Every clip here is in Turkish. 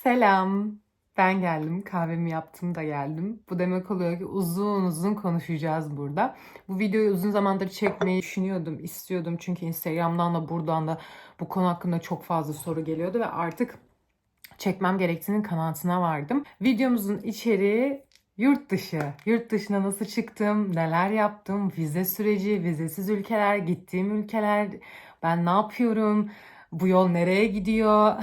Selam. Ben geldim. Kahvemi yaptım da geldim. Bu demek oluyor ki uzun uzun konuşacağız burada. Bu videoyu uzun zamandır çekmeyi düşünüyordum, istiyordum. Çünkü Instagram'dan da buradan da bu konu hakkında çok fazla soru geliyordu ve artık çekmem gerektiğinin kanaatine vardım. Videomuzun içeriği yurt dışı. Yurt dışına nasıl çıktım, neler yaptım, vize süreci, vizesiz ülkeler, gittiğim ülkeler, ben ne yapıyorum, bu yol nereye gidiyor?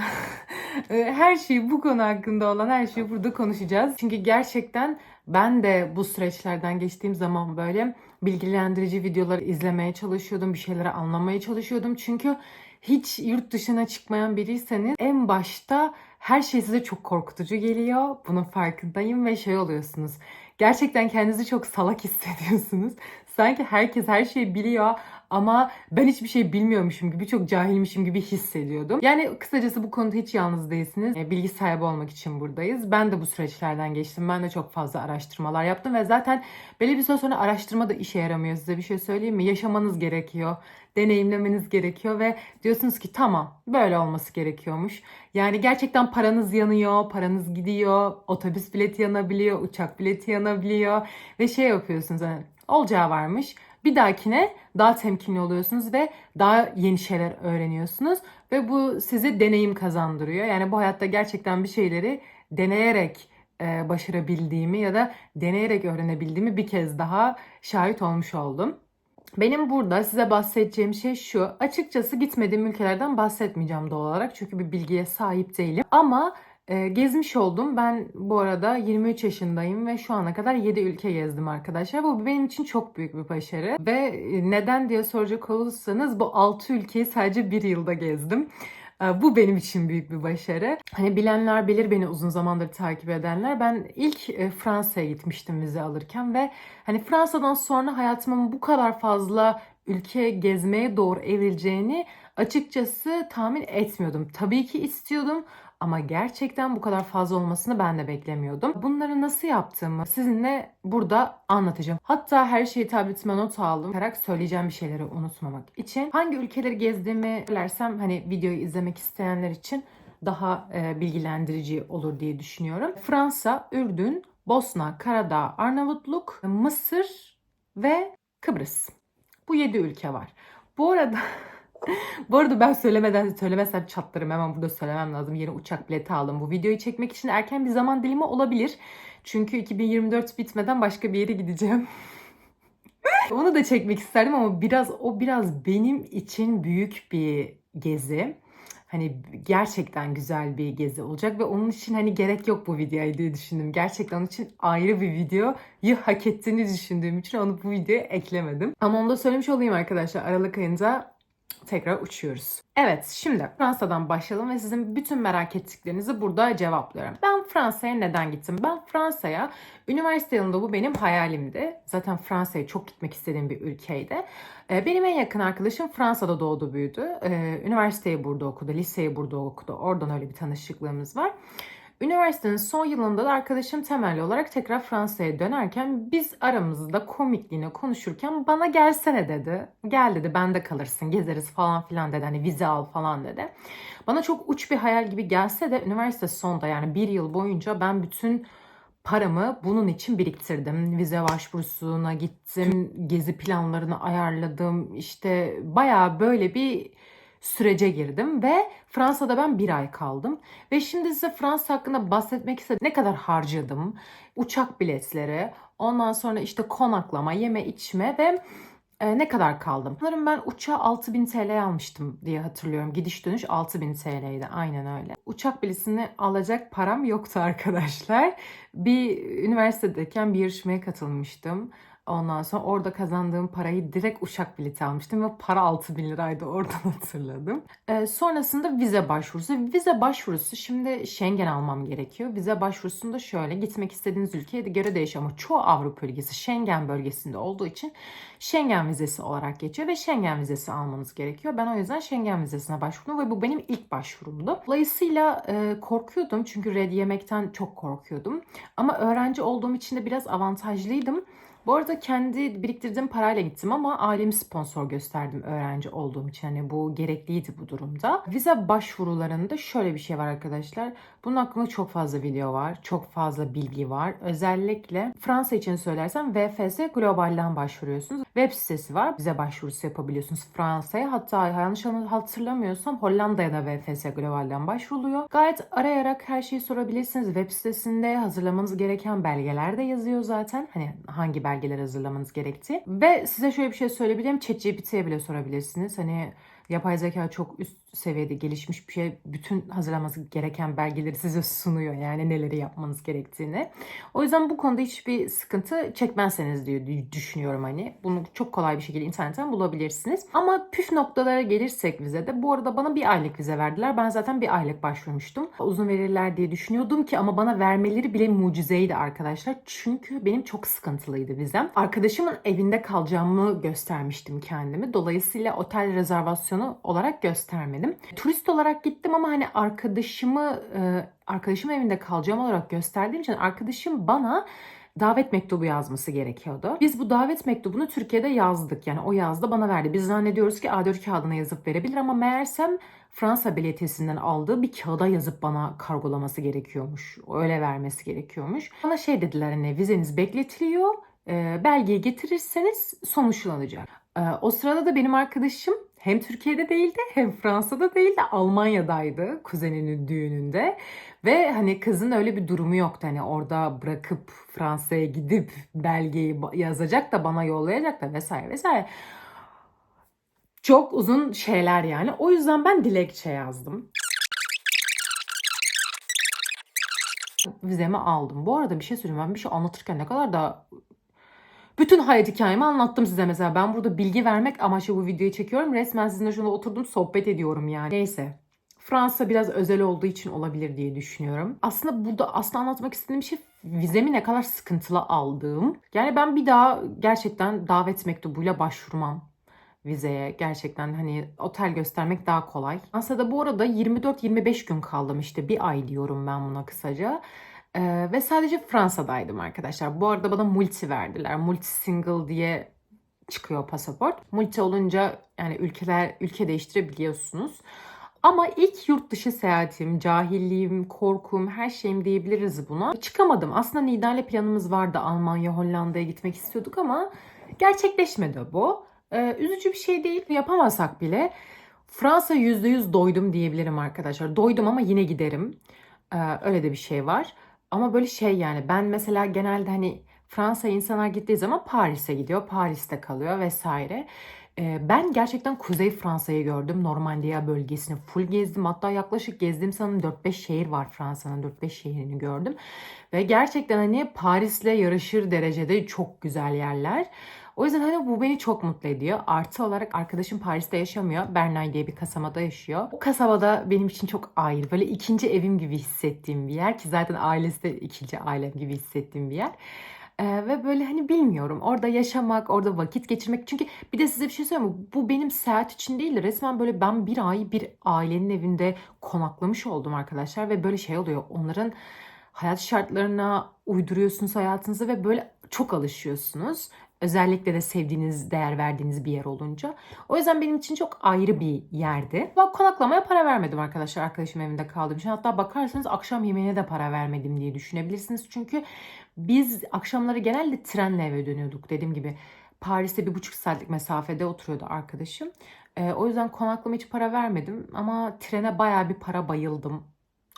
Her şeyi bu konu hakkında olan her şeyi burada konuşacağız. Çünkü gerçekten ben de bu süreçlerden geçtiğim zaman böyle bilgilendirici videoları izlemeye çalışıyordum, bir şeyleri anlamaya çalışıyordum. Çünkü hiç yurt dışına çıkmayan biriyseniz en başta her şey size çok korkutucu geliyor. Bunun farkındayım ve şey oluyorsunuz. Gerçekten kendinizi çok salak hissediyorsunuz. Sanki herkes her şeyi biliyor ama ben hiçbir şey bilmiyormuşum gibi, çok cahilmişim gibi hissediyordum. Yani kısacası bu konuda hiç yalnız değilsiniz. Bilgi sahibi olmak için buradayız. Ben de bu süreçlerden geçtim. Ben de çok fazla araştırmalar yaptım ve zaten belli bir süre sonra araştırma da işe yaramıyor. Size bir şey söyleyeyim mi? Yaşamanız gerekiyor. Deneyimlemeniz gerekiyor ve diyorsunuz ki tamam, böyle olması gerekiyormuş. Yani gerçekten paranız yanıyor, paranız gidiyor, otobüs bileti yanabiliyor, uçak bileti yanabiliyor ve şey yapıyorsunuz, hani olacağı varmış. Bir dahakine daha temkinli oluyorsunuz ve daha yeni şeyler öğreniyorsunuz ve bu size deneyim kazandırıyor. Yani bu hayatta gerçekten bir şeyleri deneyerek başarabildiğimi ya da deneyerek öğrenebildiğimi bir kez daha şahit olmuş oldum. Benim burada size bahsedeceğim şey şu. Açıkçası gitmediğim ülkelerden bahsetmeyeceğim doğal olarak. Çünkü bir bilgiye sahip değilim. Ama gezmiş oldum. Ben bu arada 23 yaşındayım ve şu ana kadar 7 ülke gezdim arkadaşlar. Bu benim için çok büyük bir başarı. Ve neden diye soracak olursanız bu 6 ülkeyi sadece bir yılda gezdim. Bu benim için büyük bir başarı. Hani bilenler bilir, beni uzun zamandır takip edenler. Ben ilk Fransa'ya gitmiştim vize alırken ve hani Fransa'dan sonra hayatımın bu kadar fazla ülke gezmeye doğru evrileceğini açıkçası tahmin etmiyordum. Tabii ki istiyordum ama gerçekten bu kadar fazla olmasını ben de beklemiyordum. Bunları nasıl yaptığımı sizinle burada anlatacağım. Hatta her şeyi tabletime not aldım. Bakarak söyleyeceğim bir şeyleri unutmamak için. Hangi ülkeleri gezdiğimi söylersem hani videoyu izlemek isteyenler için daha bilgilendirici olur diye düşünüyorum. Fransa, Ürdün, Bosna, Karadağ, Arnavutluk, Mısır ve Kıbrıs. Bu 7 ülke var. Bu arada bu arada ben söylemesem çatlarım, hemen burada söylemem lazım. Yeni uçak bileti aldım. Bu videoyu çekmek için erken bir zaman dilimi olabilir. Çünkü 2024 bitmeden başka bir yere gideceğim. Onu da çekmek isterdim ama biraz benim için büyük bir gezi. Hani gerçekten güzel bir gezi olacak ve onun için hani gerek yok bu videoya diye düşündüm. Gerçekten onun için ayrı bir videoyu hak ettiğini düşündüğüm için onu bu videoya eklemedim. Ama onu da söylemiş olayım arkadaşlar. Aralık ayında tekrar uçuyoruz. Evet, şimdi Fransa'dan başlayalım ve sizin bütün merak ettiklerinizi burada cevaplıyorum. Ben Fransa'ya neden gittim? Ben Fransa'ya üniversite yılında, bu benim hayalimdi. Zaten Fransa'ya çok gitmek istediğim bir ülkeydi. Benim en yakın arkadaşım Fransa'da doğdu büyüdü. Üniversiteyi burada okudu, liseyi burada okudu. Oradan öyle bir tanışıklığımız var. Üniversitenin son yılında da arkadaşım temelli olarak tekrar Fransa'ya dönerken biz aramızda komikliğine konuşurken bana gelsene dedi. Gel dedi, bende kalırsın, gezeriz falan filan dedi. Hani vize al falan dedi. Bana çok uç bir hayal gibi gelse de üniversite sonunda, yani bir yıl boyunca ben bütün paramı bunun için biriktirdim. Vize başvurusuna gittim, gezi planlarını ayarladım. İşte bayağı böyle bir sürece girdim ve Fransa'da ben bir ay kaldım. Ve şimdi size Fransa hakkında bahsetmek istedim. Ne kadar harcadım? Uçak biletleri, ondan sonra işte konaklama, yeme içme ve ne kadar kaldım? Sanırım ben uçağa 6.000 TL almıştım diye hatırlıyorum. Gidiş dönüş 6.000 TL'ydi. Aynen öyle. Uçak biletini alacak param yoktu arkadaşlar. Bir üniversitedeyken bir yarışmaya katılmıştım. Ondan sonra orada kazandığım parayı direkt uçak bileti almıştım ve para 6.000 liraydı, oradan hatırladım. Sonrasında vize başvurusu. Vize başvurusu, şimdi Schengen almam gerekiyor. Vize başvurusunda şöyle, gitmek istediğiniz ülkeye göre değişiyor ama çoğu Avrupa ülkesi Schengen bölgesinde olduğu için Schengen vizesi olarak geçiyor ve Schengen vizesi almanız gerekiyor. Ben o yüzden Schengen vizesine başvurdum ve bu benim ilk başvurumdu. Dolayısıyla korkuyordum çünkü red yemekten çok korkuyordum. Ama öğrenci olduğum için de biraz avantajlıydım. Bu arada kendi biriktirdiğim parayla gittim ama ailemi sponsor gösterdim öğrenci olduğum için. Hani bu gerekliydi bu durumda. Vize başvurularında şöyle bir şey var arkadaşlar. Bunun hakkında çok fazla video var. Çok fazla bilgi var. Özellikle Fransa için söylersem VFS Global'den başvuruyorsunuz. Web sitesi var. Vize başvurusu yapabiliyorsunuz Fransa'ya. Hatta yanlış hatırlamıyorsam Hollanda'ya da VFS Global'den başvuruluyor. Gayet arayarak her şeyi sorabilirsiniz. Web sitesinde hazırlamanız gereken belgeler de yazıyor zaten. Hani hangi belgeler hazırlamanız gerektiği. Ve size şöyle bir şey söyleyebilirim. ChatGPT'ye bile sorabilirsiniz. Hani yapay zeka çok üst seviyede gelişmiş bir şey. Bütün hazırlaması gereken belgeleri size sunuyor. Yani neleri yapmanız gerektiğini. O yüzden bu konuda hiçbir sıkıntı çekmezseniz diye düşünüyorum hani. Bunu çok kolay bir şekilde internetten bulabilirsiniz. Ama püf noktalara gelirsek vizede. Bu arada bana bir aylık vize verdiler. Ben zaten bir aylık başvurmuştum. Uzun verirler diye düşünüyordum ki ama bana vermeleri bile mucizeydi arkadaşlar. Çünkü benim çok sıkıntılıydı vizem. Arkadaşımın evinde kalacağımı göstermiştim kendimi. Dolayısıyla otel rezervasyonu olarak göstermedim. Turist olarak gittim ama hani arkadaşımın evinde kalacağım olarak gösterdiğim için arkadaşım bana davet mektubu yazması gerekiyordu. Biz bu davet mektubunu Türkiye'de yazdık. Yani o yazdı bana verdi. Biz zannediyoruz ki A4 kağıdına yazıp verebilir ama meğersem Fransa belediyesinden aldığı bir kağıda yazıp bana kargolaması gerekiyormuş. Öyle vermesi gerekiyormuş. Bana şey dediler hani vizeniz bekletiliyor. Belgeyi getirirseniz sonuçlanacak. O sırada da benim arkadaşım hem Türkiye'de değildi hem Fransa'da değildi. Almanya'daydı kuzeninin düğününde. Ve hani kızın öyle bir durumu yoktu. Hani orada bırakıp Fransa'ya gidip belgeyi yazacak da bana yollayacak da vesaire vesaire. Çok uzun şeyler yani. O yüzden ben dilekçe yazdım. Vizemi aldım. Bu arada bir şey söyleyeyim. Ben bir şey anlatırken ne kadar da bütün hayat hikayemi anlattım size mesela. Ben burada bilgi vermek amaçlı bu videoyu çekiyorum. Resmen sizinle şurada oturdum sohbet ediyorum yani. Neyse. Fransa biraz özel olduğu için olabilir diye düşünüyorum. Aslında burada anlatmak istediğim şey vizemi ne kadar sıkıntılı aldığım. Yani ben bir daha gerçekten davet mektubuyla başvurmam vizeye. Gerçekten hani otel göstermek daha kolay. Fransa'da bu arada 24-25 gün kaldım işte bir ay diyorum ben buna kısaca. Ve sadece Fransa'daydım arkadaşlar. Bu arada bana multi verdiler. Multi single diye çıkıyor pasaport. Multi olunca yani ülke değiştirebiliyorsunuz. Ama ilk yurt dışı seyahatim, cahilliğim, korkum, her şeyim diyebiliriz buna. Çıkamadım. Aslında Nidale planımız vardı. Almanya, Hollanda'ya gitmek istiyorduk ama gerçekleşmedi bu. Üzücü bir şey değil. Yapamasak bile Fransa %100 doydum diyebilirim arkadaşlar. Doydum ama yine giderim. Öyle de bir şey var. Ama böyle şey yani ben mesela genelde hani Fransa'ya insanlar gittiği zaman Paris'e gidiyor. Paris'te kalıyor vesaire. Ben gerçekten Kuzey Fransa'yı gördüm. Normandiya bölgesini full gezdim. Hatta yaklaşık gezdiğim sanırım 4-5 şehir var Fransa'nın. 4-5 şehrini gördüm. Ve gerçekten hani Paris'le yarışır derecede çok güzel yerler. O yüzden hani bu beni çok mutlu ediyor. Artı olarak arkadaşım Paris'te yaşamıyor. Bernay diye bir kasabada yaşıyor. O kasabada benim için çok ayrı. Böyle ikinci evim gibi hissettiğim bir yer. Ki zaten ailesi de ikinci ailem gibi hissettiğim bir yer. Ve böyle hani bilmiyorum orada yaşamak, orada vakit geçirmek. Çünkü bir de size bir şey söyleyeyim mi? Bu benim seyahat için değil de resmen böyle ben bir ay bir ailenin evinde konaklamış oldum arkadaşlar. Ve böyle şey oluyor onların hayat şartlarına uyduruyorsunuz hayatınızı ve böyle çok alışıyorsunuz. Özellikle de sevdiğiniz, değer verdiğiniz bir yer olunca. O yüzden benim için çok ayrı bir yerdi. Ben konaklamaya para vermedim arkadaşlar. Arkadaşım evinde kaldığım için. Hatta bakarsanız akşam yemeğine de para vermedim diye düşünebilirsiniz. Çünkü biz akşamları genelde trenle eve dönüyorduk. Dediğim gibi Paris'te 1,5 saatlik mesafede oturuyordu arkadaşım. O yüzden konaklama hiç para vermedim. Ama trene bayağı bir para bayıldım.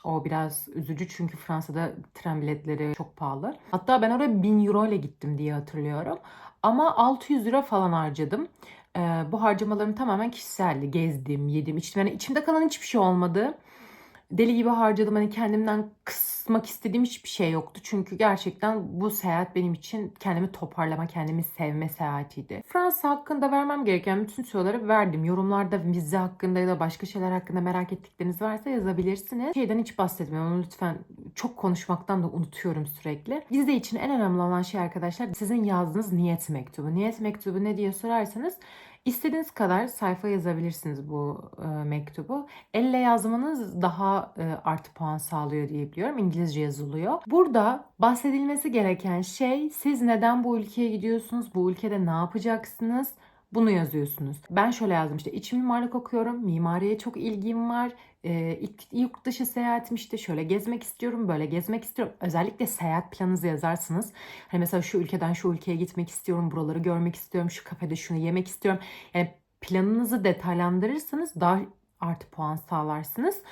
O biraz üzücü çünkü Fransa'da tren biletleri çok pahalı. Hatta ben oraya 1.000 euro ile gittim diye hatırlıyorum. Ama 600 lira falan harcadım. Bu harcamalarım tamamen kişiseldi. Gezdim, yedim, içtim. Yani içimde kalan hiçbir şey olmadı. Deli gibi harcadım. Hani kendimden kısmak istediğim hiçbir şey yoktu. Çünkü gerçekten bu seyahat benim için kendimi toparlama, kendimi sevme seyahatiydi. Fransa hakkında vermem gereken bütün soruları verdim. Yorumlarda vize hakkında ya da başka şeyler hakkında merak ettikleriniz varsa yazabilirsiniz. Şeyden hiç bahsetmiyorum. Onu lütfen çok konuşmaktan da unutuyorum sürekli. Vize için en önemli olan şey arkadaşlar sizin yazdığınız niyet mektubu. Niyet mektubu ne diye sorarsanız İstediğiniz kadar sayfa yazabilirsiniz bu mektubu. Elle yazmanız daha artı puan sağlıyor diye biliyorum. İngilizce yazılıyor. Burada bahsedilmesi gereken şey, siz neden bu ülkeye gidiyorsunuz? Bu ülkede ne yapacaksınız? Bunu yazıyorsunuz. Ben şöyle yazdım işte, iç mimarlık okuyorum. Mimariye çok ilgim var. İlk yurt dışı seyahatim işte, şöyle gezmek istiyorum, böyle gezmek istiyorum. Özellikle seyahat planınızı yazarsınız. Hani mesela şu ülkeden şu ülkeye gitmek istiyorum, buraları görmek istiyorum, şu kafede şunu yemek istiyorum. Yani planınızı detaylandırırsanız daha artı puan sağlarsınız.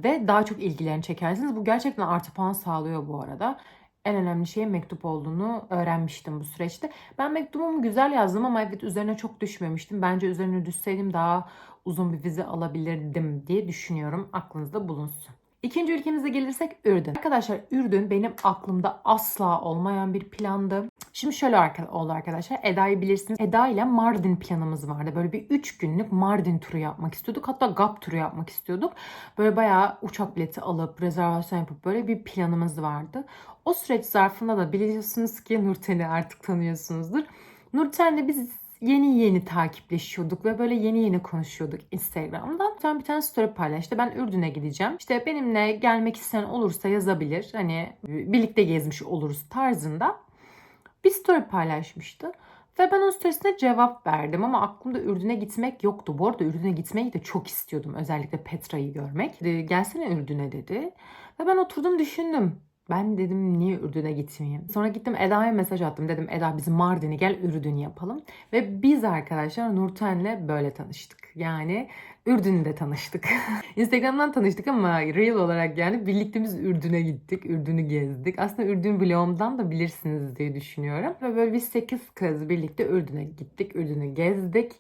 Ve daha çok ilgilerini çekersiniz. Bu gerçekten artı puan sağlıyor bu arada. En önemli şeyin mektup olduğunu öğrenmiştim bu süreçte. Ben mektubumu güzel yazdım ama evet, üzerine çok düşmemiştim. Bence üzerine düşseydim daha uzun bir vize alabilirdim diye düşünüyorum. Aklınızda bulunsun. İkinci ülkemize gelirsek Ürdün. Arkadaşlar, Ürdün benim aklımda asla olmayan bir plandı. Şimdi şöyle oldu arkadaşlar. Eda'yı bilirsiniz. Eda ile Mardin planımız vardı. Böyle bir 3 günlük Mardin turu yapmak istiyorduk. Hatta GAP turu yapmak istiyorduk. Böyle bayağı uçak bileti alıp rezervasyon yapıp böyle bir planımız vardı. O süreç zarfında da biliyorsunuz ki Nurten'i artık tanıyorsunuzdur. Nurten'le biz yeni takipleşiyorduk ve böyle yeni konuşuyorduk Instagram'da. Sonra bir tane story paylaştı. Ben Ürdün'e gideceğim. İşte benimle gelmek isteyen olursa yazabilir. Hani birlikte gezmiş oluruz tarzında bir story paylaşmıştı. Ve ben o storiesine cevap verdim ama aklımda Ürdün'e gitmek yoktu. Bu arada Ürdün'e gitmeyi de çok istiyordum. Özellikle Petra'yı görmek. Gelsene Ürdün'e dedi. Ve ben oturdum düşündüm. Ben dedim niye Ürdün'e gitmeyeyim? Sonra gittim Eda'ya mesaj attım. Dedim Eda, biz Mardin'i gel Ürdün yapalım. Ve biz arkadaşlar Nurten'le böyle tanıştık. Yani Ürdün'de tanıştık. Instagram'dan tanıştık ama real olarak yani birlikte biz Ürdün'e gittik. Ürdün'ü gezdik. Aslında Ürdün vlogumdan da bilirsiniz diye düşünüyorum. Ve böyle biz 8 kız birlikte Ürdün'e gittik. Ürdün'ü gezdik.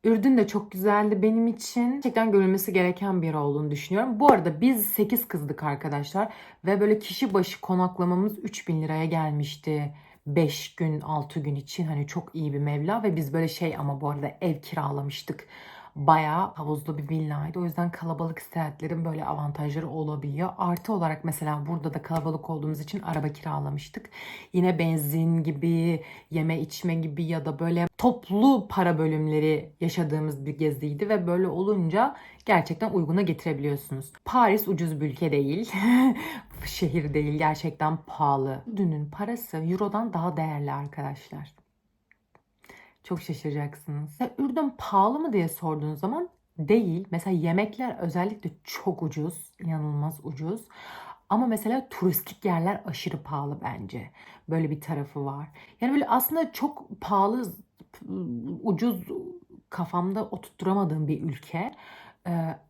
Ürdün de çok güzeldi benim için. Gerçekten görülmesi gereken bir yer olduğunu düşünüyorum. Bu arada biz 8 kızdık arkadaşlar. Ve böyle kişi başı konaklamamız 3.000 liraya gelmişti. 5 gün 6 gün için hani çok iyi bir meblağ ve biz böyle ama bu arada ev kiralamıştık. Bayağı havuzlu bir villaydı. O yüzden kalabalık seyahatlerin böyle avantajları olabiliyor. Artı olarak mesela burada da kalabalık olduğumuz için araba kiralamıştık. Yine benzin gibi, yeme içme gibi ya da böyle toplu para bölümleri yaşadığımız bir geziydi ve böyle olunca gerçekten uyguna getirebiliyorsunuz. Paris ucuz bir ülke değil. Şehir değil, gerçekten pahalı. Dünün parası Euro'dan daha değerli arkadaşlar. Çok şaşıracaksınız. Ya Ürdün pahalı mı diye sorduğunuz zaman değil. Mesela yemekler özellikle çok ucuz, inanılmaz ucuz. Ama mesela turistik yerler aşırı pahalı bence. Böyle bir tarafı var. Yani böyle aslında çok pahalı, ucuz kafamda oturtturamadığım bir ülke.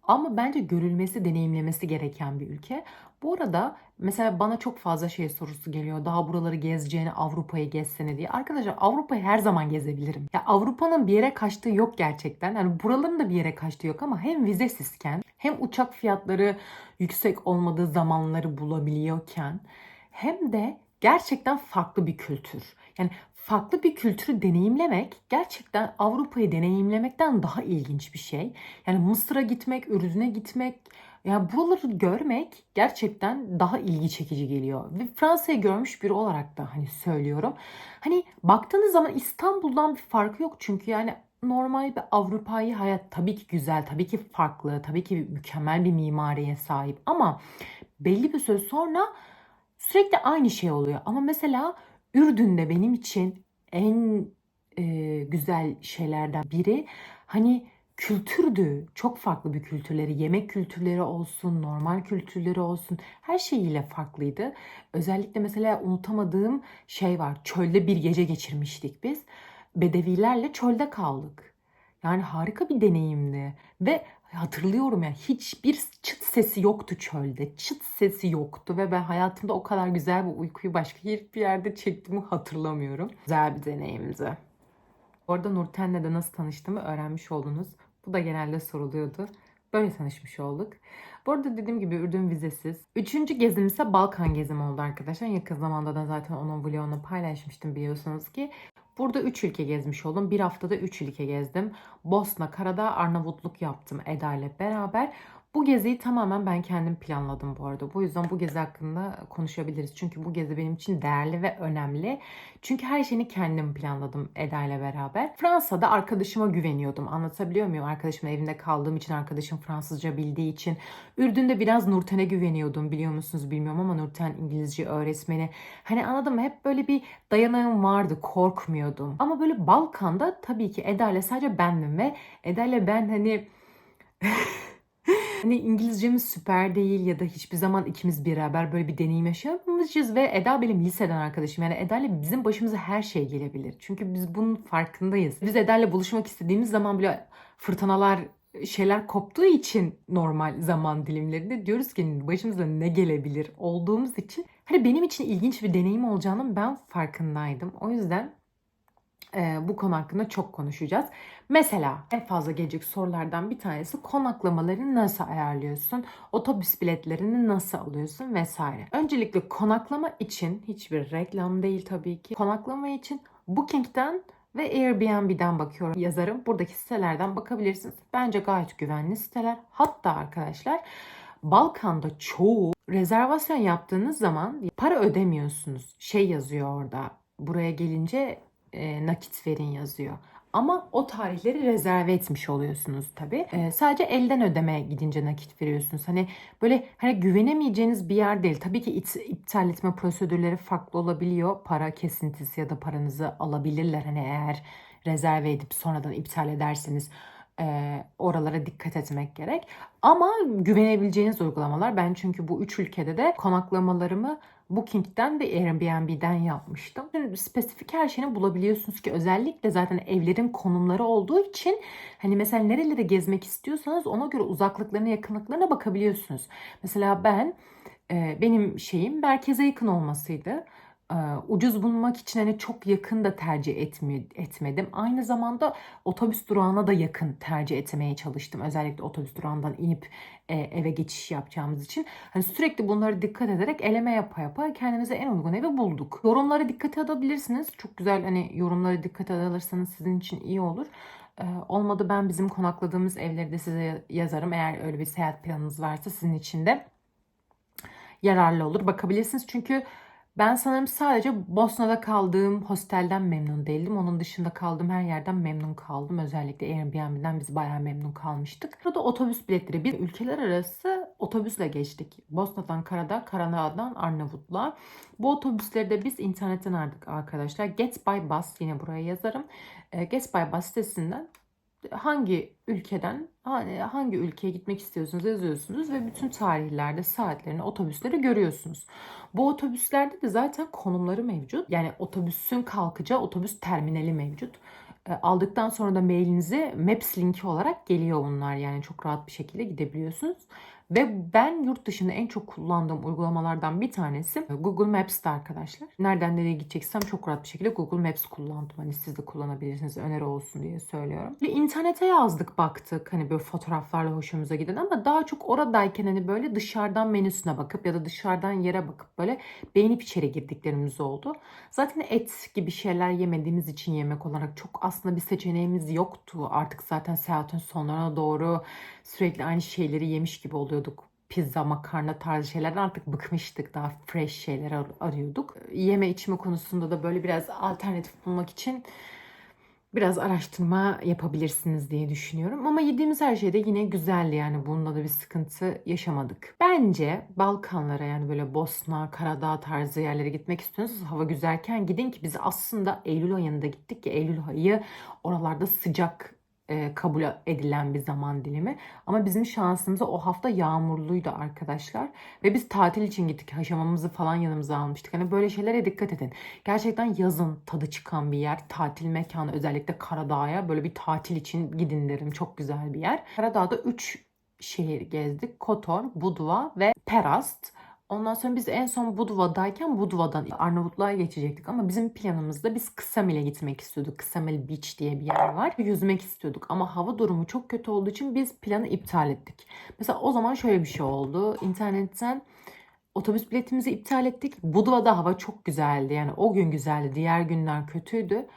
Ama bence görülmesi, deneyimlemesi gereken bir ülke. Bu arada mesela bana çok fazla sorusu geliyor. Daha buraları gezeceğini, Avrupa'yı gezsene diye. Arkadaşlar, Avrupa'yı her zaman gezebilirim. Ya Avrupa'nın bir yere kaçtığı yok gerçekten. Yani buraların da bir yere kaçtığı yok ama hem vizesizken hem uçak fiyatları yüksek olmadığı zamanları bulabiliyorken hem de gerçekten farklı bir kültür. Yani farklı bir kültürü deneyimlemek gerçekten Avrupa'yı deneyimlemekten daha ilginç bir şey. Yani Mısır'a gitmek, Ürdün'e gitmek, ya buraları görmek gerçekten daha ilgi çekici geliyor. Ve Fransa'yı görmüş biri olarak da hani söylüyorum. Hani baktığınız zaman İstanbul'dan bir farkı yok çünkü yani normal bir Avrupa'yı hayat tabii ki güzel, tabii ki farklı, tabii ki mükemmel bir mimariye sahip ama belli bir süre sonra sürekli aynı şey oluyor. Ama mesela Ürdün'de benim için en güzel şeylerden biri hani kültürdü. Çok farklı bir kültürleri, yemek kültürleri olsun, normal kültürleri olsun, her şeyiyle farklıydı. Özellikle mesela unutamadığım var. Çölde bir gece geçirmiştik biz. Bedevilerle çölde kaldık. Yani harika bir deneyimdi. Ve hatırlıyorum ya, hiçbir çıt sesi yoktu çölde. Çıt sesi yoktu ve ben hayatımda o kadar güzel bir uykuyu başka hiçbir yerde çektiğimi hatırlamıyorum. Güzel bir deneyimdi. Bu arada Nurten'le de nasıl tanıştığımı öğrenmiş oldunuz. Bu da genelde soruluyordu. Böyle tanışmış olduk. Bu arada dediğim gibi Ürdün vizesiz. Üçüncü gezim ise Balkan gezimi oldu arkadaşlar. Yakın zamanda da zaten onun vlogunu paylaşmıştım biliyorsunuz ki. Burada 3 ülke gezmiş oldum. Bir haftada 3 ülke gezdim. Bosna, Karadağ, Arnavutluk yaptım Eda ile beraber. Bu geziyi tamamen ben kendim planladım bu arada. Bu yüzden bu gezi hakkında konuşabiliriz. Çünkü bu gezi benim için değerli ve önemli. Çünkü her şeyini kendim planladım Eda ile beraber. Fransa'da arkadaşıma güveniyordum. Anlatabiliyor muyum? Arkadaşımın evinde kaldığım için, arkadaşım Fransızca bildiği için. Ürdün'de biraz Nurten'e güveniyordum, biliyor musunuz bilmiyorum ama Nurten İngilizce öğretmeni. Hani anladın mı? Hep böyle bir dayanağım vardı, korkmuyordum. Ama böyle Balkan'da tabii ki Eda ile sadece bendim ve Eda ile ben hani hani İngilizcemiz süper değil ya da hiçbir zaman ikimiz beraber böyle bir deneyim yaşamamışız ve Eda benim liseden arkadaşım. Yani Eda ile bizim başımıza her şey gelebilir. Çünkü biz bunun farkındayız. Biz Eda ile buluşmak istediğimiz zaman bile fırtınalar, şeyler koptuğu için normal zaman dilimlerinde diyoruz ki başımıza ne gelebilir olduğumuz için. Hani benim için ilginç bir deneyim olacağının ben farkındaydım. O yüzden bu konu hakkında çok konuşacağız. Mesela en fazla gelecek sorulardan bir tanesi konaklamaları nasıl ayarlıyorsun? Otobüs biletlerini nasıl alıyorsun vesaire. Öncelikle konaklama için hiçbir reklam değil tabii ki. Konaklama için Booking'den ve Airbnb'den bakıyorum. Yazarım. Buradaki sitelerden bakabilirsiniz. Bence gayet güvenli siteler. Hatta arkadaşlar Balkan'da çoğu rezervasyon yaptığınız zaman para ödemiyorsunuz. Şey yazıyor orada. Buraya gelince nakit verin yazıyor. Ama o tarihleri rezerve etmiş oluyorsunuz tabii. Sadece elden ödemeye gidince nakit veriyorsunuz. Hani böyle hani güvenemeyeceğiniz bir yer değil. Tabii ki iptal etme prosedürleri farklı olabiliyor. Para kesintisi ya da paranızı alabilirler. Hani eğer rezerve edip sonradan iptal ederseniz oralara dikkat etmek gerek. Ama güvenebileceğiniz uygulamalar. Ben çünkü bu 3 ülkede de konaklamalarımı Booking'den ve Airbnb'den yapmıştım. Şimdi spesifik her şeyini bulabiliyorsunuz ki özellikle zaten evlerin konumları olduğu için hani mesela nerelere gezmek istiyorsanız ona göre uzaklıklarına, yakınlıklarına bakabiliyorsunuz. Mesela benim şeyim merkeze yakın olmasıydı. Ucuz bulmak için hani çok yakın da tercih etmedim. Aynı zamanda otobüs durağına da yakın tercih etmeye çalıştım. Özellikle otobüs durağından inip eve geçiş yapacağımız için. Hani sürekli bunları dikkat ederek eleme yapa yapa kendimize en uygun evi bulduk. Yorumlara dikkat edebilirsiniz. Çok güzel hani yorumlara dikkat alırsanız sizin için iyi olur. Olmadı ben bizim konakladığımız evleri de size yazarım. Eğer öyle bir seyahat planınız varsa sizin için de yararlı olur. Bakabilirsiniz çünkü ben sanırım sadece Bosna'da kaldığım hostelden memnun değildim. Onun dışında kaldığım her yerden memnun kaldım. Özellikle Airbnb'den biz bayağı memnun kalmıştık. Burada otobüs biletleri. Biz ülkeler arası otobüsle geçtik. Bosna'dan Karadağ, Karadağ'dan Arnavutluğa. Bu otobüsleri de biz internetten aldık arkadaşlar. Get by Bus, yine buraya yazarım. Get by Bus sitesinden hangi ülkeye gitmek istiyorsunuz yazıyorsunuz ve bütün tarihlerde saatlerini, otobüsleri görüyorsunuz. Bu otobüslerde de zaten konumları mevcut. Yani otobüsün kalkacağı otobüs terminali mevcut. Aldıktan sonra da mailinize Maps linki olarak geliyor bunlar. Yani çok rahat bir şekilde gidebiliyorsunuz. Ve ben yurt dışında en çok kullandığım uygulamalardan bir tanesi Google Maps'te arkadaşlar. Nereden nereye gideceksem çok rahat bir şekilde Google Maps kullandım. Hani siz de kullanabilirsiniz, öneri olsun diye söylüyorum. Ve internete yazdık, baktık hani böyle fotoğraflarla hoşumuza giden ama daha çok oradayken hani böyle dışarıdan menüsüne bakıp ya da dışarıdan yere bakıp böyle beğenip içeri girdiklerimiz oldu. Zaten et gibi şeyler yemediğimiz için yemek olarak çok aslında bir seçeneğimiz yoktu. Artık zaten seyahatin sonlarına doğru sürekli aynı şeyleri yemiş gibi oluyorduk. Pizza, makarna tarzı şeylerden artık bıkmıştık. Daha fresh şeyler arıyorduk. Yeme içme konusunda da böyle biraz alternatif bulmak için biraz araştırma yapabilirsiniz diye düşünüyorum. Ama yediğimiz her şey de yine güzeldi, yani bunda da bir sıkıntı yaşamadık. Bence Balkanlara, yani böyle Bosna, Karadağ tarzı yerlere gitmek istiyorsanız hava güzelken gidin ki biz aslında Eylül ayında gittik ki Eylül ayı oralarda sıcak kabul edilen bir zaman dilimi. Ama bizim şansımıza o hafta yağmurluydu arkadaşlar. Ve biz tatil için gittik. Haşamamızı falan yanımıza almıştık. Hani böyle şeylere dikkat edin. Gerçekten yazın tadı çıkan bir yer. Tatil mekanı, özellikle Karadağ'a böyle bir tatil için gidin derim. Çok güzel bir yer. Karadağ'da 3 şehir gezdik. Kotor, Budva ve Perast. Ondan sonra biz en son Budva'dayken Budva'dan Arnavutluğa geçecektik ama bizim planımızda biz Ksamil'e gitmek istiyorduk. Ksamil Beach diye bir yer var. Yüzmek istiyorduk ama hava durumu çok kötü olduğu için biz planı iptal ettik. Mesela o zaman şöyle bir şey oldu. İnternetten otobüs biletimizi iptal ettik. Budva'da hava çok güzeldi. Yani o gün güzeldi. Diğer günler kötüydü.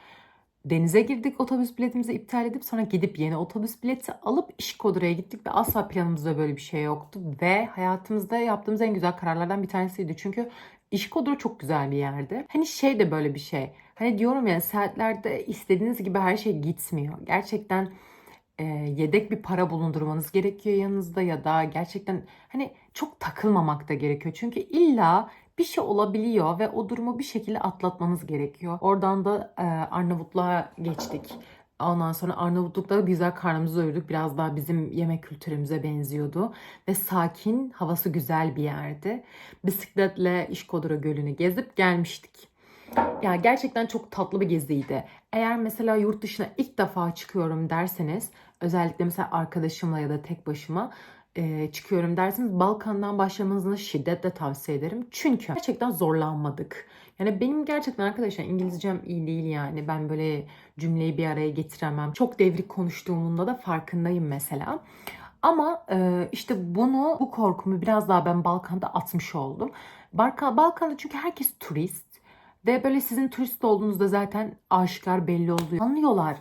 denize girdik, otobüs biletimizi iptal edip sonra gidip yeni otobüs bileti alıp İşkodura'ya gittik ve asla planımızda böyle bir şey yoktu ve hayatımızda yaptığımız en güzel kararlardan bir tanesiydi. Çünkü İşkodura çok güzel bir yerdi. Hani şey de böyle bir şey. Hani diyorum ya, seyahatlerde istediğiniz gibi her şey gitmiyor. Gerçekten yedek bir para bulundurmanız gerekiyor yanınızda ya da gerçekten hani çok takılmamak da gerekiyor. Çünkü illa bir şey olabiliyor ve o durumu bir şekilde atlatmanız gerekiyor. Oradan da Arnavutluğa geçtik. Ondan sonra Arnavutluk'ta da güzel karnımızı doyurduk. Biraz daha bizim yemek kültürümüze benziyordu. Ve sakin, havası güzel bir yerdi. Bisikletle İşkodura Gölü'nü gezip gelmiştik. Ya gerçekten çok tatlı bir geziydi. Eğer mesela yurt dışına ilk defa çıkıyorum derseniz, özellikle mesela arkadaşımla ya da tek başıma çıkıyorum derseniz Balkan'dan başlamanızı şiddetle tavsiye ederim. Çünkü gerçekten zorlanmadık. Yani benim gerçekten arkadaşlar İngilizcem iyi değil yani. Ben böyle cümleyi bir araya getiremem. Çok devrik konuştuğumunda da farkındayım mesela. Ama işte bu korkumu biraz daha ben Balkan'da atmış oldum. Balkan'da çünkü herkes turist. Ve böyle sizin turist olduğunuzda zaten aşikar belli oluyor. Anlıyorlar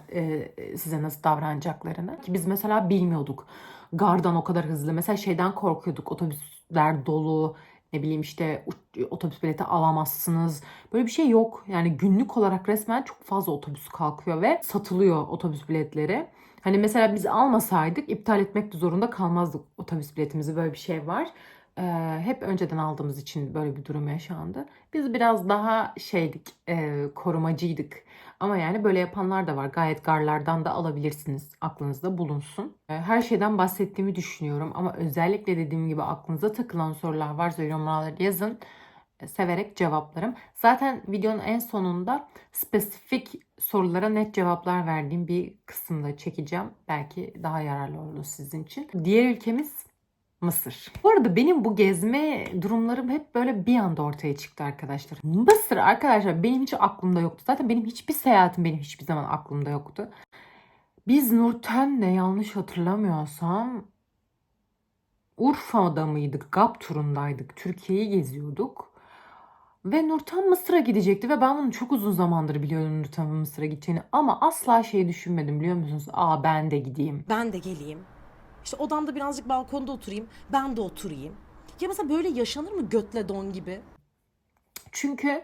size nasıl davranacaklarını. Ki biz mesela bilmiyorduk. Gardan o kadar hızlı. Mesela şeyden korkuyorduk. Otobüsler dolu. Ne bileyim işte otobüs bileti alamazsınız. Böyle bir şey yok. Yani günlük olarak resmen çok fazla otobüs kalkıyor ve satılıyor otobüs biletleri. Hani mesela biz almasaydık iptal etmek de zorunda kalmazdık otobüs biletimizi. Böyle bir şey var. Hep önceden aldığımız için böyle bir durum yaşandı. Biz biraz daha şeydik, korumacıydık. Ama yani böyle yapanlar da var. Gayet garlardan da alabilirsiniz. Aklınızda bulunsun. Her şeyden bahsettiğimi düşünüyorum. Ama özellikle dediğim gibi aklınıza takılan sorular varsa yorumlara yazın. Severek cevaplarım. Zaten videonun en sonunda spesifik sorulara net cevaplar verdiğim bir kısımda çekeceğim. Belki daha yararlı olur sizin için. Diğer ülkemiz Mısır. Bu arada benim bu gezme durumlarım hep böyle bir anda ortaya çıktı arkadaşlar. Mısır arkadaşlar benim hiç aklımda yoktu. Zaten benim hiçbir seyahatim benim hiçbir zaman aklımda yoktu. Biz Nurten'le yanlış hatırlamıyorsam Urfa'da mıydık? GAP turundaydık. Türkiye'yi geziyorduk. Ve Nurten Mısır'a gidecekti ve ben bunu çok uzun zamandır biliyordum Nurten'in Mısır'a gideceğini. Ama asla şey düşünmedim biliyor musunuz? Aa ben de gideyim. Ben de geleyim. İşte odamda birazcık balkonda oturayım. Ben de oturayım. Ya mesela böyle yaşanır mı götle don gibi? Çünkü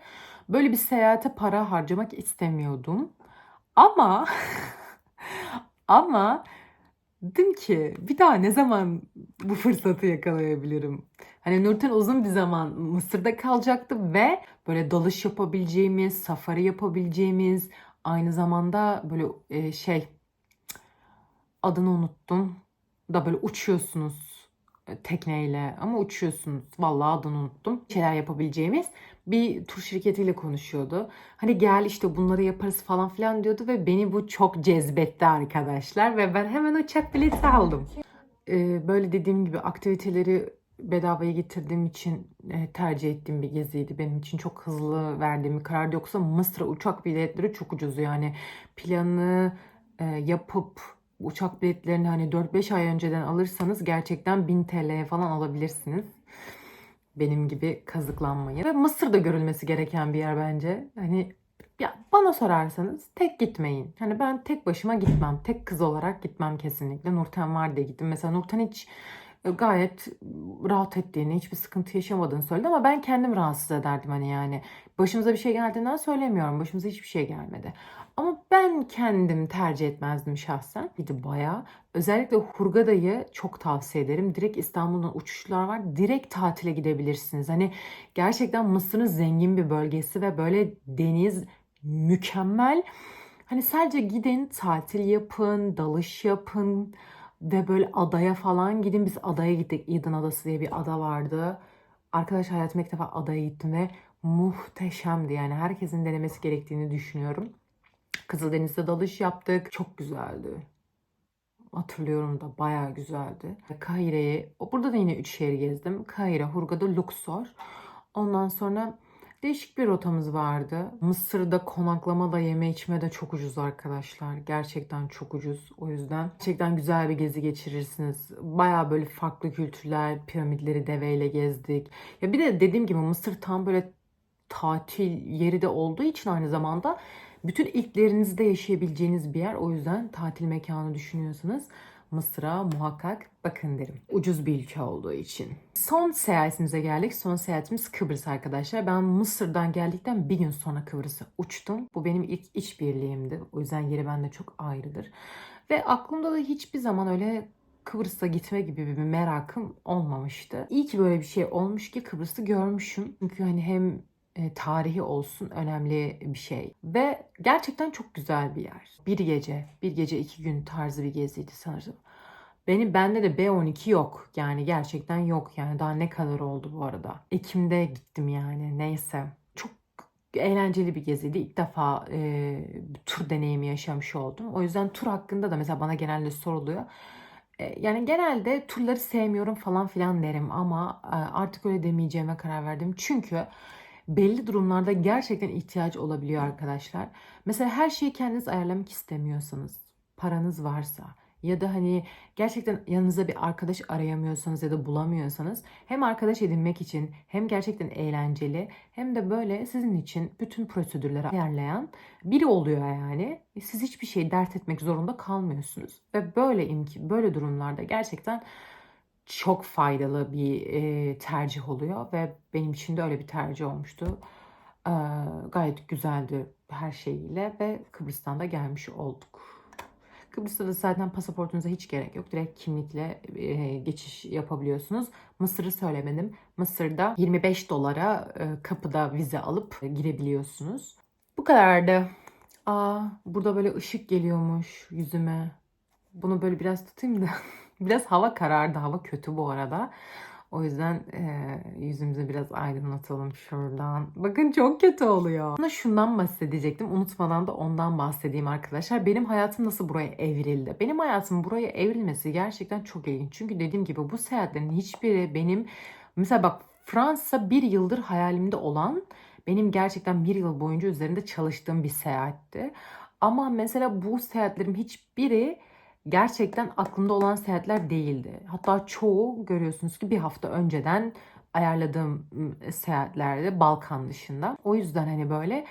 böyle bir seyahate para harcamak istemiyordum. Ama ama dedim ki bir daha ne zaman bu fırsatı yakalayabilirim? Hani Nurten uzun bir zaman Mısır'da kalacaktı ve böyle dalış yapabileceğimiz, safari yapabileceğimiz, aynı zamanda böyle adını unuttum da böyle uçuyorsunuz tekneyle ama uçuyorsunuz. Vallahi adını unuttum. Şeyler yapabileceğimiz bir tur şirketiyle konuşuyordu. Hani gel işte bunları yaparız falan filan diyordu ve beni bu çok cezbetti arkadaşlar ve ben hemen uçak bileti aldım. Böyle dediğim gibi aktiviteleri bedavaya getirdiğim için tercih ettiğim bir geziydi. Benim için çok hızlı verdiğim bir karardı. Yoksa Mısır'a uçak biletleri çok ucuz. Yani planı yapıp uçak biletlerini hani 4-5 ay önceden alırsanız gerçekten 1000 TL'ye falan alabilirsiniz. Benim gibi kazıklanmayın. Ve Mısır'da görülmesi gereken bir yer bence. Hani ya bana sorarsanız tek gitmeyin. Hani ben tek başıma gitmem. Tek kız olarak gitmem kesinlikle. Nurten var diye gittim. Mesela Nurten hiç gayet rahat ettiğini, hiçbir sıkıntı yaşamadığını söyledi ama ben kendim rahatsız ederdim hani yani. Başımıza bir şey geldiğinden söylemiyorum. Başımıza hiçbir şey gelmedi. Ama ben kendim tercih etmezdim şahsen. Bir de bayağı. Özellikle Hurghada'yı çok tavsiye ederim. Direkt İstanbul'dan uçuşlar var. Direkt tatile gidebilirsiniz. Hani gerçekten Mısır'ın zengin bir bölgesi ve böyle deniz mükemmel. Hani sadece gidin, tatil yapın, dalış yapın ve böyle adaya falan gidin. Biz adaya gittik. Eden Adası diye bir ada vardı. Arkadaş hayatımda ilk defa adaya gittim ve muhteşemdi. Yani herkesin denemesi gerektiğini düşünüyorum. Kızıldeniz'de dalış yaptık. Çok güzeldi. Hatırlıyorum da bayağı güzeldi. Kahire'yi, burada da yine 3 şehir gezdim. Kahire, Hurghada, Luxor. Ondan sonra değişik bir rotamız vardı. Mısır'da konaklama da yeme içme de çok ucuz arkadaşlar. Gerçekten çok ucuz. O yüzden gerçekten güzel bir gezi geçirirsiniz. Bayağı böyle farklı kültürler, piramitleri deveyle gezdik. Ya bir de dediğim gibi Mısır tam böyle tatil yeri de olduğu için aynı zamanda bütün ilklerinizde yaşayabileceğiniz bir yer. O yüzden tatil mekanı düşünüyorsanız Mısır'a muhakkak bakın derim. Ucuz bir ülke olduğu için. Son seyahatimize geldik. Son seyahatimiz Kıbrıs arkadaşlar. Ben Mısır'dan geldikten bir gün sonra Kıbrıs'a uçtum. Bu benim ilk işbirliğimdi. O yüzden yeri bende çok ayrıdır. Ve aklımda da hiçbir zaman öyle Kıbrıs'a gitme gibi bir merakım olmamıştı. İyi ki böyle bir şey olmuş ki Kıbrıs'ı görmüşüm. Çünkü hani hem tarihi olsun önemli bir şey. Ve gerçekten çok güzel bir yer. Bir gece 2 gün tarzı bir geziydi sanırım. Bende de B12 yok. Yani gerçekten yok yani. Daha ne kadar oldu bu arada? Ekim'de gittim yani. Neyse. Çok eğlenceli bir geziydi. İlk defa tur deneyimi yaşamış oldum. O yüzden tur hakkında da mesela bana genelde soruluyor. Yani genelde turları sevmiyorum falan filan derim ama artık öyle demeyeceğime karar verdim. Çünkü belli durumlarda gerçekten ihtiyaç olabiliyor arkadaşlar. Mesela her şeyi kendiniz ayarlamak istemiyorsanız, paranız varsa ya da hani gerçekten yanınıza bir arkadaş arayamıyorsanız ya da bulamıyorsanız hem arkadaş edinmek için hem gerçekten eğlenceli hem de böyle sizin için bütün prosedürleri ayarlayan biri oluyor yani. Siz hiçbir şey dert etmek zorunda kalmıyorsunuz ve böyle durumlarda gerçekten çok faydalı bir tercih oluyor ve benim için de öyle bir tercih olmuştu. Ee, Gayet güzeldi her şeyiyle ve Kıbrıs'tan da gelmiş olduk. Kıbrıs'ta da zaten pasaportunuza hiç gerek yok. Direkt kimlikle geçiş yapabiliyorsunuz. Mısır'ı söylemedim. Mısır'da 25 dolara kapıda vize alıp girebiliyorsunuz. Bu kadardı. Burada böyle ışık geliyormuş yüzüme. Bunu böyle biraz tutayım da. Biraz hava karardı. Hava kötü bu arada. O yüzden yüzümüzü biraz aydınlatalım şuradan. Bakın çok kötü oluyor. Aslında şundan bahsedecektim. Unutmadan da ondan bahsedeyim arkadaşlar. Benim hayatım nasıl buraya evrildi? Benim hayatım buraya evrilmesi gerçekten çok ilginç. Çünkü dediğim gibi bu seyahatlerin hiçbiri benim... Mesela bak, Fransa bir yıldır hayalimde olan, benim gerçekten bir yıl boyunca üzerinde çalıştığım bir seyahatti. Ama mesela bu seyahatlerin hiçbiri gerçekten aklımda olan seyahatler değildi. Hatta çoğu görüyorsunuz ki bir hafta önceden ayarladığım seyahatlerde, Balkan dışında. O yüzden hani böyle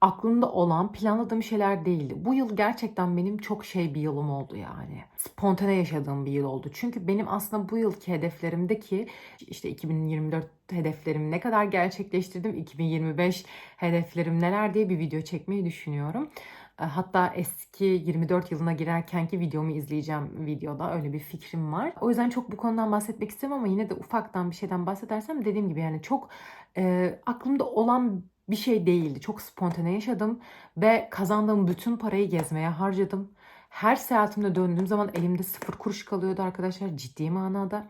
aklımda olan, planladığım şeyler değildi. Bu yıl gerçekten benim çok bir yılım oldu yani. Spontane yaşadığım bir yıl oldu. Çünkü benim aslında bu yılki hedeflerimdeki işte 2024 hedeflerimi ne kadar gerçekleştirdim, 2025 hedeflerim neler diye bir video çekmeyi düşünüyorum. Hatta eski 24 yılına girerkenki videomu izleyeceğim videoda. Öyle bir fikrim var. O yüzden çok bu konudan bahsetmek istemiyorum ama yine de ufaktan bir şeyden bahsedersem dediğim gibi yani çok aklımda olan bir şey değildi. Çok spontane yaşadım ve kazandığım bütün parayı gezmeye harcadım. Her seyahatimde döndüğüm zaman elimde 0 kuruş kalıyordu arkadaşlar, ciddi manada.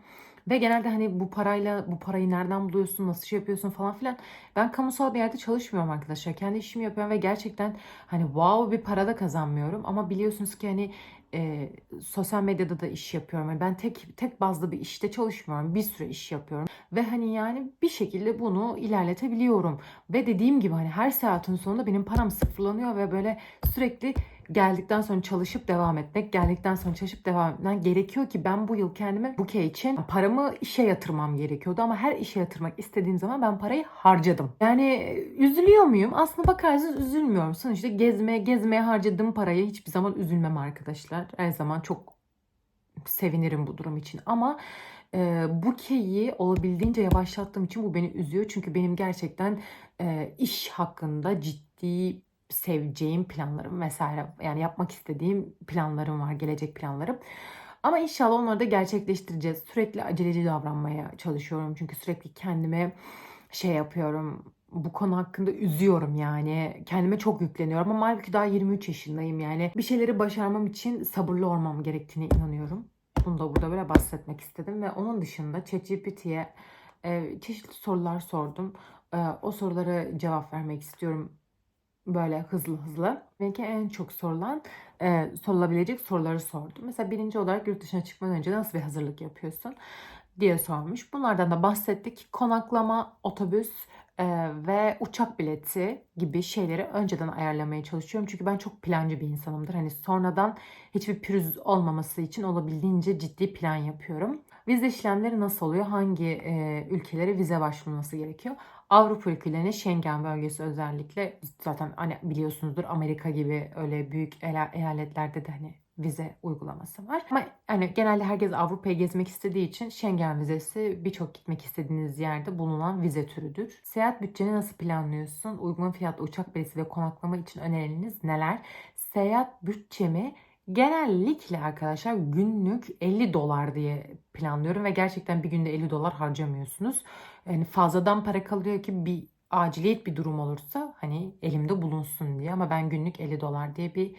Ve genelde hani bu parayı nereden buluyorsun, nasıl şey yapıyorsun falan filan. Ben kamusal bir yerde çalışmıyorum arkadaşlar. Kendi işimi yapıyorum ve gerçekten hani wow bir para da kazanmıyorum. Ama biliyorsunuz ki hani sosyal medyada da iş yapıyorum. Yani ben tek bazlı bir işte çalışmıyorum. Bir sürü iş yapıyorum. Ve hani yani bir şekilde bunu ilerletebiliyorum. Ve dediğim gibi hani her saatin sonunda benim param sıfırlanıyor ve böyle sürekli geldikten sonra çalışıp devam etmek, geldikten sonra çalışıp devam etmek gerekiyor ki ben bu yıl kendime buke için paramı işe yatırmam gerekiyordu ama her işe yatırmak istediğim zaman ben parayı harcadım. Yani üzülüyor muyum? Aslında bakarsanız üzülmüyorum. Sonuçta gezmeye harcadığım paraya hiçbir zaman üzülmem arkadaşlar. Her zaman çok sevinirim bu durum için ama bukeyi olabildiğince yavaşlattığım için bu beni üzüyor. Çünkü benim gerçekten iş hakkında ciddi seveceğim planlarım vesaire, yani yapmak istediğim planlarım var, gelecek planlarım. Ama inşallah onları da gerçekleştireceğiz. Sürekli aceleci davranmaya çalışıyorum. Çünkü sürekli kendime yapıyorum. Bu konu hakkında üzüyorum yani. Kendime çok yükleniyorum ama halbuki daha 23 yaşındayım yani. Bir şeyleri başarmam için sabırlı olmam gerektiğine inanıyorum. Bunu da burada böyle bahsetmek istedim ve onun dışında ChatGPT'ye çeşitli sorular sordum. O sorulara cevap vermek istiyorum böyle hızlı hızlı. Belki en çok sorulabilecek soruları sordum. Mesela birinci olarak yurt dışına çıkmadan önce nasıl bir hazırlık yapıyorsun diye sormuş. Bunlardan da bahsettik. Konaklama, otobüs ve uçak bileti gibi şeyleri önceden ayarlamaya çalışıyorum. Çünkü ben çok plancı bir insanımdır. Hani sonradan hiçbir pürüz olmaması için olabildiğince ciddi plan yapıyorum. Vize işlemleri nasıl oluyor? Hangi ülkelere vize başvurulması gerekiyor? Avrupa ülkelerine Schengen bölgesi özellikle zaten hani biliyorsunuzdur Amerika gibi öyle büyük eyaletlerde de hani vize uygulaması var. Ama hani genelde herkes Avrupa'yı gezmek istediği için Schengen vizesi birçok gitmek istediğiniz yerde bulunan vize türüdür. Seyahat bütçeni nasıl planlıyorsun? Uygun fiyatlı uçak bileti ve konaklama için önerileriniz neler? Seyahat bütçemi genellikle arkadaşlar günlük 50 dolar diye planlıyorum ve gerçekten bir günde 50 dolar harcamıyorsunuz. Yani fazladan para kalıyor ki bir aciliyet bir durum olursa hani elimde bulunsun diye, ama ben günlük 50 dolar diye bir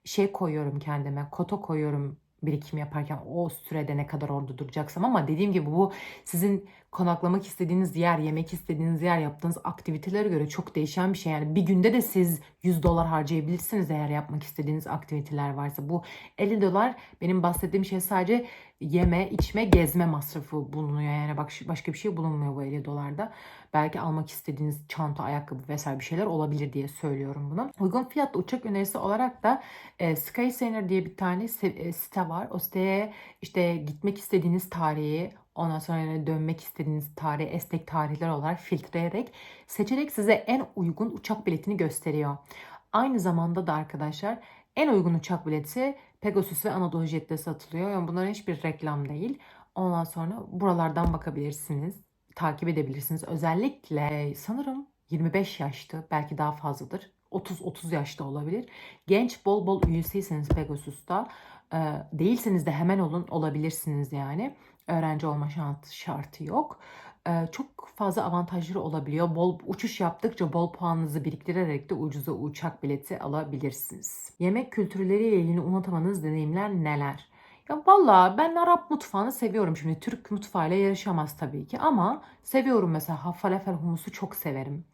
şey koyuyorum kendime. Kota koyuyorum birikim yaparken o sürede ne kadar orada duracaksam, ama dediğim gibi bu sizin konaklamak istediğiniz yer, yemek istediğiniz yer, yaptığınız aktivitelere göre çok değişen bir şey. Yani bir günde de siz 100 dolar harcayabilirsiniz eğer yapmak istediğiniz aktiviteler varsa. Bu 50 dolar benim bahsettiğim şey sadece yeme, içme, gezme masrafı bulunuyor. Yani bak başka bir şey bulunmuyor bu 50 dolarda. Belki almak istediğiniz çanta, ayakkabı vesaire bir şeyler olabilir diye söylüyorum bunu. Uygun fiyatlı uçak önerisi olarak da Skyscanner diye bir tane site var. O siteye işte gitmek istediğiniz tarihi, ondan sonra yani dönmek istediğiniz tarihi esnek tarihler olarak filtreleyerek seçerek size en uygun uçak biletini gösteriyor. Aynı zamanda da arkadaşlar en uygun uçak bileti Pegasus ve Anadolu Jet'te satılıyor. Yani bunların hiçbir reklam değil. Ondan sonra buralardan bakabilirsiniz, takip edebilirsiniz. Özellikle sanırım 25 yaşta, belki daha fazladır. 30 yaşta olabilir. Genç bol bol üyesiyseniz Pegasus'ta, değilseniz de hemen olabilirsiniz yani. Öğrenci olma şartı yok. Çok fazla avantajları olabiliyor. Bol uçuş yaptıkça bol puanınızı biriktirerek de ucuza uçak bileti alabilirsiniz. Yemek kültürleriyle ilgili unutamadığınız deneyimler neler? Ya valla ben Arap mutfağını seviyorum. Şimdi Türk mutfağıyla yarışamaz tabii ki ama seviyorum mesela falafel humusu çok severim.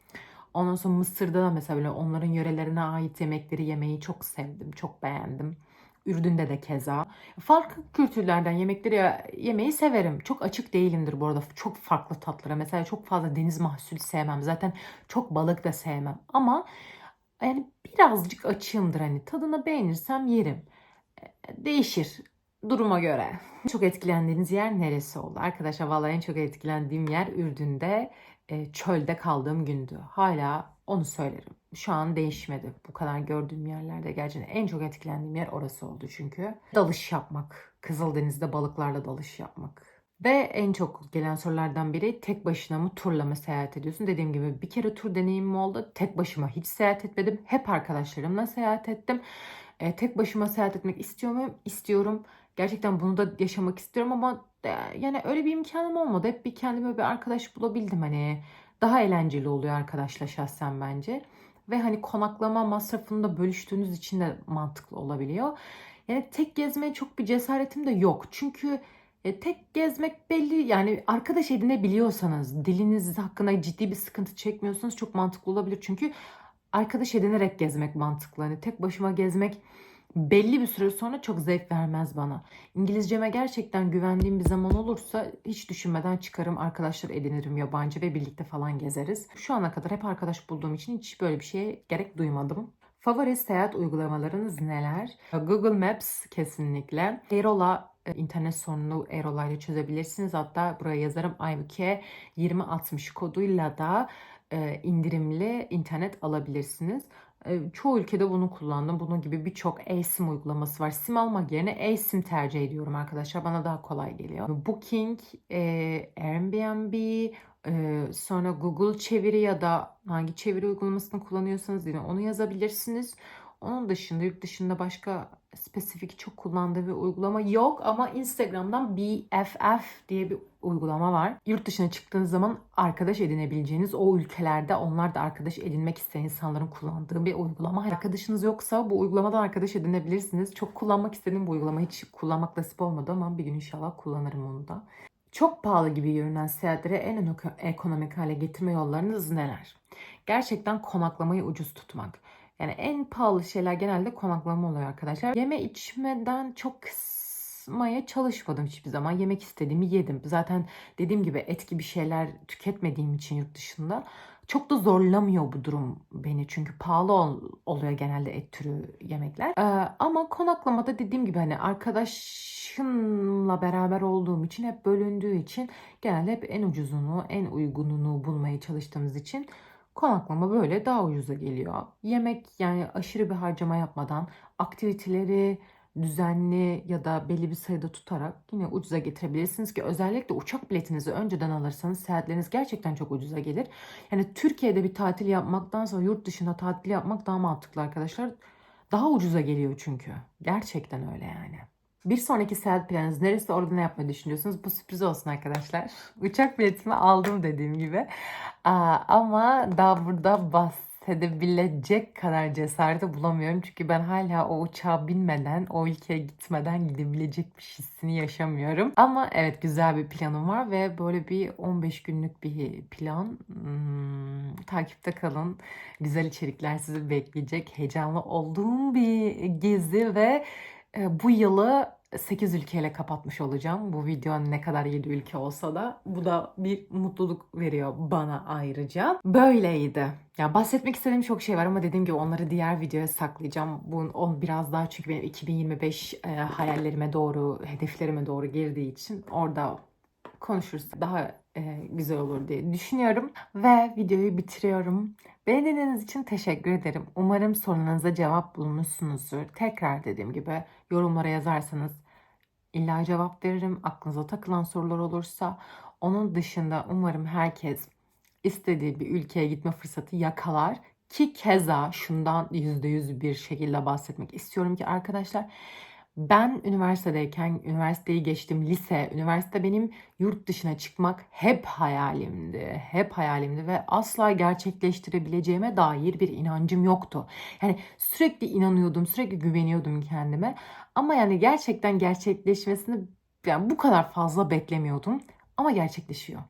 Ondan sonra Mısır'da da mesela böyle onların yörelerine ait yemekleri yemeyi çok sevdim, çok beğendim. Ürdün'de de keza. Farklı kültürlerden yemekleri yemeyi severim. Çok açık değilimdir bu arada. Çok farklı tatlara. Mesela çok fazla deniz mahsulü sevmem. Zaten çok balık da sevmem. Ama yani birazcık açığımdır, hani tadını beğenirsem yerim. Değişir duruma göre. Çok etkilendiğiniz yer neresi oldu? Arkadaşlar vallahi en çok etkilendiğim yer Ürdün'de çölde kaldığım gündü. Hala onu söylerim. Şu an değişmedi. Bu kadar gördüğüm yerlerde gerçekten en çok etkilendiğim yer orası oldu çünkü. Dalış yapmak. Kızıldeniz'de balıklarla dalış yapmak. Ve en çok gelen sorulardan biri, tek başına mı turla mı seyahat ediyorsun? Dediğim gibi bir kere tur deneyimim oldu. Tek başıma hiç seyahat etmedim. Hep arkadaşlarımla seyahat ettim. Tek başıma seyahat etmek istiyor muyum? İstiyorum. Gerçekten bunu da yaşamak istiyorum ama yani öyle bir imkanım olmadı. Hep bir kendime bir arkadaş bulabildim hani. Daha eğlenceli oluyor arkadaşla şahsen bence. Ve hani konaklama masrafını da bölüştüğünüz için de mantıklı olabiliyor. Yani tek gezmeye çok bir cesaretim de yok. Çünkü tek gezmek belli, yani arkadaş edinebiliyorsanız, diliniz hakkında ciddi bir sıkıntı çekmiyorsanız çok mantıklı olabilir. Çünkü arkadaş edinerek gezmek mantıklı. Hani tek başıma gezmek belli bir süre sonra çok zevk vermez bana. İngilizceme gerçekten güvendiğim bir zaman olursa hiç düşünmeden çıkarım, arkadaşlar edinirim yabancı ve birlikte falan gezeriz. Şu ana kadar hep arkadaş bulduğum için hiç böyle bir şeye gerek duymadım. Favori seyahat uygulamalarınız neler? Google Maps kesinlikle. Aerola, internet sorununu Aerola ile çözebilirsiniz. Hatta buraya yazarım, IBK 2060 koduyla da indirimli internet alabilirsiniz. Çoğu ülkede bunu kullandım. Bunun gibi birçok eSIM uygulaması var. SIM almak yerine eSIM tercih ediyorum arkadaşlar. Bana daha kolay geliyor. Booking, Airbnb, sonra Google çeviri ya da hangi çeviri uygulamasını kullanıyorsanız yine onu yazabilirsiniz. Onun dışında yurt dışında başka spesifik çok kullandığım bir uygulama yok, ama Instagram'dan BFF diye bir uygulama var. Yurt dışına çıktığınız zaman arkadaş edinebileceğiniz, o ülkelerde onlar da arkadaş edinmek isteyen insanların kullandığı bir uygulama. Arkadaşınız yoksa bu uygulamadan arkadaş edinebilirsiniz. Çok kullanmak istediğim bu uygulamayı, hiç kullanmak nasip olmadı ama bir gün inşallah kullanırım onu da. Çok pahalı gibi görünen seyahatleri en ekonomik hale getirme yollarınız neler? Gerçekten konaklamayı ucuz tutmak. Yani en pahalı şeyler genelde konaklama oluyor arkadaşlar. Yeme içmeden çok kısmaya çalışmadım hiçbir zaman. Yemek istediğimi yedim. Zaten dediğim gibi et gibi şeyler tüketmediğim için yurt dışında Çok da zorlamıyor bu durum beni çünkü pahalı oluyor genelde et türü yemekler. Ama konaklamada dediğim gibi hani arkadaşımla beraber olduğum için, hep bölündüğü için genelde hep en ucuzunu, en uygununu bulmaya çalıştığımız için konaklama böyle daha ucuza geliyor. Yemek yani aşırı bir harcama yapmadan aktiviteleri düzenli ya da belli bir sayıda tutarak yine ucuza getirebilirsiniz ki özellikle uçak biletinizi önceden alırsanız seyahatleriniz gerçekten çok ucuza gelir. Yani Türkiye'de bir tatil yapmaktansa yurt dışında tatil yapmak daha mantıklı arkadaşlar. Daha ucuza geliyor çünkü. Gerçekten öyle yani. Bir sonraki seyahat planınız neresi, orada ne yapmayı düşünüyorsunuz? Bu sürpriz olsun arkadaşlar. Uçak biletimi aldım dediğim gibi. Ama daha burada bahsedebilecek kadar cesareti bulamıyorum. Çünkü ben hala o uçağa binmeden, o ülkeye gitmeden gidebilecekmiş hissini yaşamıyorum. Ama evet, güzel bir planım var ve böyle bir 15 günlük bir plan. Takipte kalın. Güzel içerikler sizi bekleyecek. Heyecanlı olduğum bir gezi ve bu yılı 8 ülkeyle kapatmış olacağım. Bu video ne kadar 7 ülke olsa da bu da bir mutluluk veriyor bana ayrıca. Böyleydi. Ya bahsetmek istediğim çok şey var ama dediğim gibi onları diğer videoya saklayacağım. Bu biraz daha çünkü benim 2025 hayallerime doğru, hedeflerime doğru girdiği için orada konuşuruz. Daha güzel olur diye düşünüyorum. Ve videoyu bitiriyorum. Beni dinlediğiniz için teşekkür ederim. Umarım sorularınıza cevap bulmuşsunuzdur. Tekrar dediğim gibi yorumlara yazarsanız illa cevap veririm. Aklınıza takılan sorular olursa. Onun dışında umarım herkes istediği bir ülkeye gitme fırsatı yakalar. Ki keza şundan %100 bir şekilde bahsetmek istiyorum ki arkadaşlar, ben üniversitedeyken, üniversiteyi geçtim, üniversite benim yurt dışına çıkmak hep hayalimdi. Hep hayalimdi ve asla gerçekleştirebileceğime dair bir inancım yoktu. Yani sürekli inanıyordum, sürekli güveniyordum kendime. Ama yani gerçekten gerçekleşmesini yani bu kadar fazla beklemiyordum. Ama gerçekleşiyor.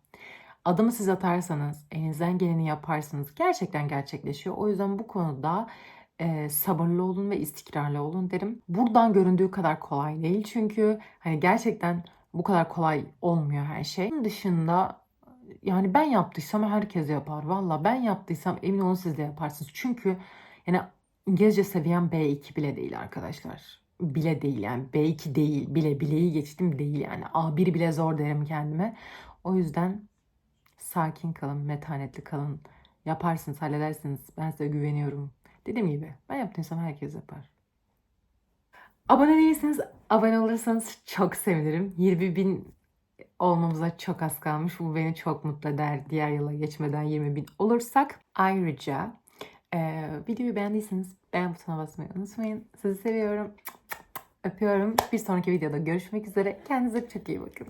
Adımı siz atarsanız, elinizden geleni yaparsanız gerçekten gerçekleşiyor. O yüzden bu konuda sabırlı olun ve istikrarlı olun derim. Buradan göründüğü kadar kolay değil çünkü hani gerçekten bu kadar kolay olmuyor her şey. Bunun dışında yani ben yaptıysam herkes yapar. Valla ben yaptıysam emin olun siz de yaparsınız. Çünkü yani İngilizce seviyem B2 bile değil arkadaşlar. Bile değil yani B2 değil. Bile'yi geçtim değil yani. A1 bile zor derim kendime. O yüzden sakin kalın, metanetli kalın. Yaparsınız, halledersiniz. Ben size güveniyorum. Dediğim gibi ben yaptıysam herkes yapar. Abone değilseniz abone olursanız çok sevinirim. 20.000 olmamıza çok az kalmış. Bu beni çok mutlu eder. Diğer yıla geçmeden 20.000 olursak. Ayrıca videoyu beğendiyseniz beğen butonuna basmayı unutmayın. Sizi seviyorum. Öpüyorum. Bir sonraki videoda görüşmek üzere. Kendinize çok iyi bakın.